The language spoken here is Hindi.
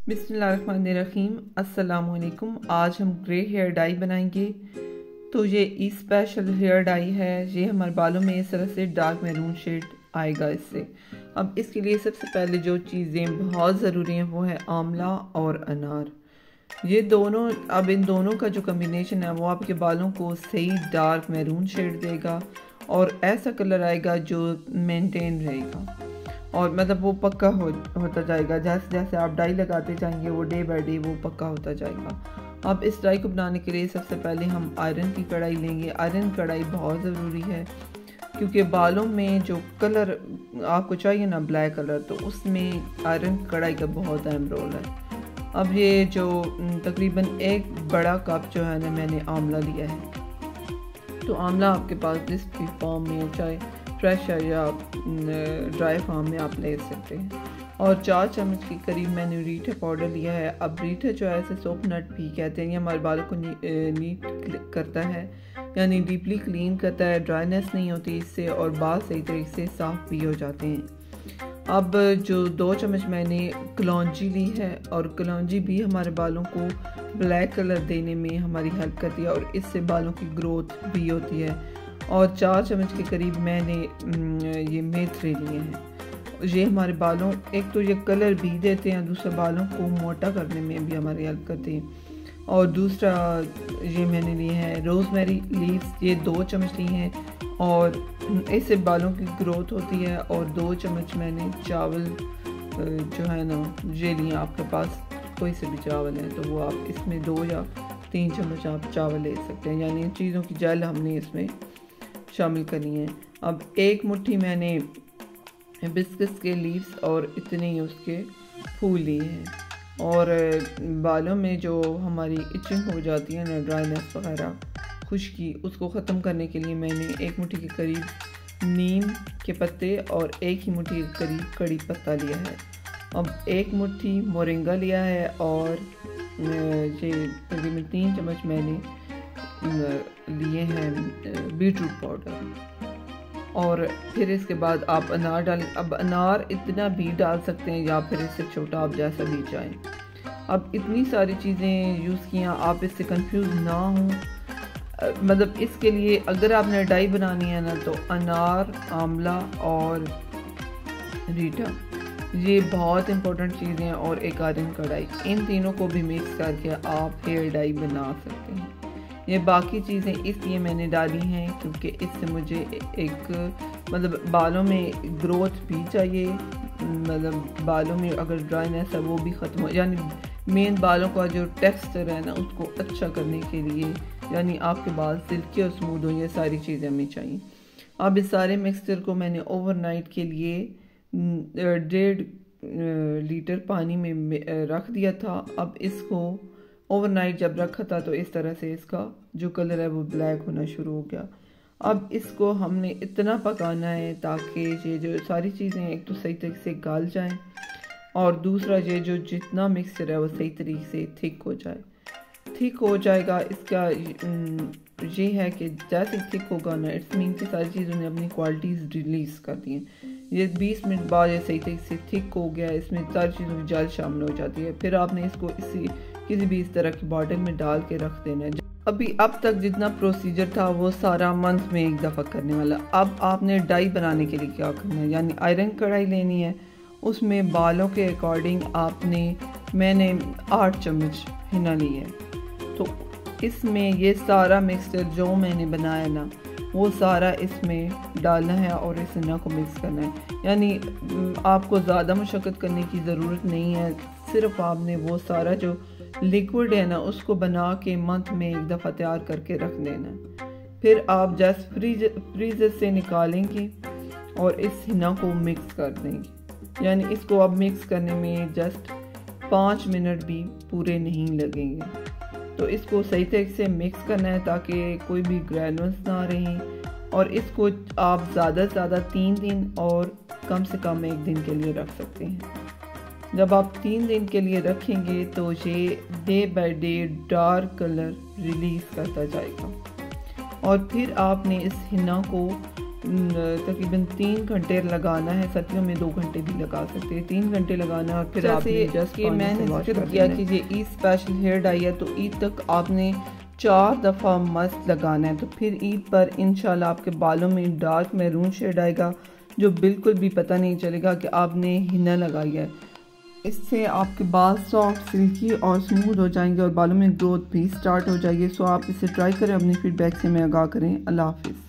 बिस्मिल्लाहिर्रहमानिर्रहीम। अस्सलामुअलैकुम। आज हम ग्रे हेयर डाई बनाएंगे। तो ये स्पेशल हेयर डाई है। ये हमारे बालों में इस तरह से डार्क मैरून शेड आएगा इससे। अब इसके लिए सबसे पहले जो चीज़ें बहुत ज़रूरी हैं वो है आंवला और अनार। ये दोनों, अब इन दोनों का जो कम्बिनेशन है वो आपके बालों को सही डार्क मैरून शेड देगा और ऐसा कलर आएगा जो मेंटेन रहेगा और मतलब वो पक्का होता जाएगा। जैसे जैसे आप डाई लगाते जाएंगे वो डे बाय डे वो पक्का होता जाएगा। अब इस डाई को बनाने के लिए सबसे पहले हम आयरन की कढ़ाई लेंगे। आयरन कढ़ाई बहुत ज़रूरी है क्योंकि बालों में जो कलर आपको चाहिए ना, ब्लैक कलर, तो उसमें आयरन कढ़ाई का बहुत अहम रोल है। अब ये जो तकरीबन एक बड़ा कप जो है ना मैंने आंवला लिया है। तो आंवला आपके पास जिस भी फॉर्म में, चाहे फ्रेश है या ड्राई फॉर्म में, आप ले सकते हैं। और 4 चम्मच के करीब मैंने रीठा पाउडर लिया है। अब रीठा जो है इसे सोप नट भी कहते हैं। ये हमारे बालों को नीट करता है, यानी डीपली क्लीन करता है, ड्राइनेस नहीं होती इससे और बाल सही तरीके से साफ भी हो जाते हैं। अब जो 2 चम्मच मैंने कलौंजी ली है और कलौंजी भी हमारे बालों को ब्लैक कलर देने में हमारी हेल्प करती है और इससे बालों की ग्रोथ भी होती है। और 4 चम्मच के करीब मैंने ये मेथरे लिए हैं। ये हमारे बालों, एक तो ये कलर भी देते हैं, दूसरा बालों को मोटा करने में भी हमारी हेल्प करते हैं। और दूसरा ये मैंने लिए हैं रोज़मेरी लीव्स, ये 2 चम्मच लिए हैं और इससे बालों की ग्रोथ होती है। और 2 चम्मच मैंने चावल जो है ना ये लिए। आपके पास कोई से भी चावल है तो वो आप इसमें 2 या 3 चम्मच आप चावल ले सकते हैं, यानी इन चीज़ों की जेल हमने इसमें शामिल करनी है। अब 1 मुट्ठी मैंने हिबिस्कस के लीव्स और इतने ही उसके फूल लिए हैं। और बालों में जो हमारी इचिंग हो जाती है ना, ड्राइनेस वगैरह, खुश्की, उसको ख़त्म करने के लिए मैंने 1 मुट्ठी के करीब नीम के पत्ते और 1 ही मुट्ठी के करीब कड़ी पत्ता लिया है। अब 1 मुट्ठी मोरिंगा लिया है और ये तकरीबन 3 चम्मच मैंने लिए हैं बीटरूट पाउडर। और फिर इसके बाद आप अनार डालें। अब अनार इतना भी डाल सकते हैं या फिर इससे छोटा, आप जैसा भी चाहें। अब इतनी सारी चीज़ें यूज़ किया, आप इससे कंफ्यूज ना हों। मतलब इसके लिए अगर आपने डाई बनानी है ना तो अनार, आंवला और रीठा, ये बहुत इंपॉर्टेंट चीज़ें हैं। और एक आयरन कढ़ाई, इन तीनों को भी मिक्स करके आप हेयर डाई बना सकते हैं। ये बाकी चीज़ें इसलिए मैंने डाली हैं क्योंकि इससे मुझे एक मतलब बालों में ग्रोथ भी चाहिए, मतलब बालों में अगर ड्राइनेस है वो भी ख़त्म हो, यानी मेन बालों का जो टेक्सचर है ना उसको अच्छा करने के लिए, यानी आपके बाल सिल्की और स्मूथ हो, ये सारी चीज़ें हमें चाहिए। अब इस सारे मिक्सचर को मैंने ओवरनाइट के लिए 1.5 लीटर पानी में रख दिया था। अब इसको ओवरनाइट जब रखा था तो इस तरह से इसका जो कलर है वो ब्लैक होना शुरू हो गया। अब इसको हमने इतना पकाना है ताकि ये जो सारी चीज़ें एक तो सही तरीके से गल जाएं और दूसरा ये जो जितना मिक्सचर है वो सही तरीके से थिक हो जाए। थिक हो जाएगा, इसका ये है कि जैसे थिक होगा ना, इट्स मीन कि सारी चीज़ों ने अपनी क्वालिटीज़ रिलीज़ कर दी हैं। ये 20 मिनट बाद ये सही तरीके से थिक हो गया, इसमें सारी चीज़ों की जल शामिल हो जाती है। फिर आपने इसको किसी भी इस तरह की बॉटल में डाल के रख देना है। अब तक जितना प्रोसीजर था वो सारा मंथ में एक दफ़ा करने वाला। अब आपने डाई बनाने के लिए क्या करना है, यानी आयरन कढ़ाई लेनी है। उसमें बालों के अकॉर्डिंग मैंने 8 चम्मच हिना ली है। तो इसमें ये सारा मिक्सचर जो मैंने बनाया ना वो सारा इसमें डालना है और इस हिना को मिक्स करना है। यानी आपको ज़्यादा मशक्क़त करने की ज़रूरत नहीं है, सिर्फ आपने वो सारा जो लिक्विड है ना उसको बना के मंथ में एक दफ़ा तैयार करके रख देना। फिर आप जस्ट फ्रीजर से निकालेंगे और इस हिना को मिक्स कर देंगे। यानी इसको अब मिक्स करने में जस्ट 5 मिनट भी पूरे नहीं लगेंगे। तो इसको सही तरीके से मिक्स करना है ताकि कोई भी ग्रैनुल्स ना रहें। और इसको आप ज़्यादा से ज़्यादा 3 दिन और कम से कम 1 दिन के लिए रख सकते हैं। जब आप 3 दिन के लिए रखेंगे तो ये day by day dark colour release करता जाएगा। और फिर आपने इस हिना को तकरीबन 3 घंटे लगाना है। सर्दियों में 2 घंटे भी लगा सकते हैं। 3 घंटे लगाना और फिर आपने जस्ट मैंने जिक्र किया कि ये ईद स्पेशल हेयर डाई है, तो ईद तक आपने 4 दफ़ा मस्त लगाना है। तो फिर ईद पर इंशाल्लाह आपके बालों में डार्क मैरून शेड आएगा, जो बिल्कुल भी पता नहीं चलेगा कि आपने हिना लगाई है। इससे आपके बाल सॉफ्ट, सिल्की और स्मूथ हो जाएंगे और बालों में ग्रोथ भी स्टार्ट हो जाएगी। सो आप इसे ट्राई करें, अपनी फीडबैक से हमें आगाह करें। अल्लाह हाफिज़।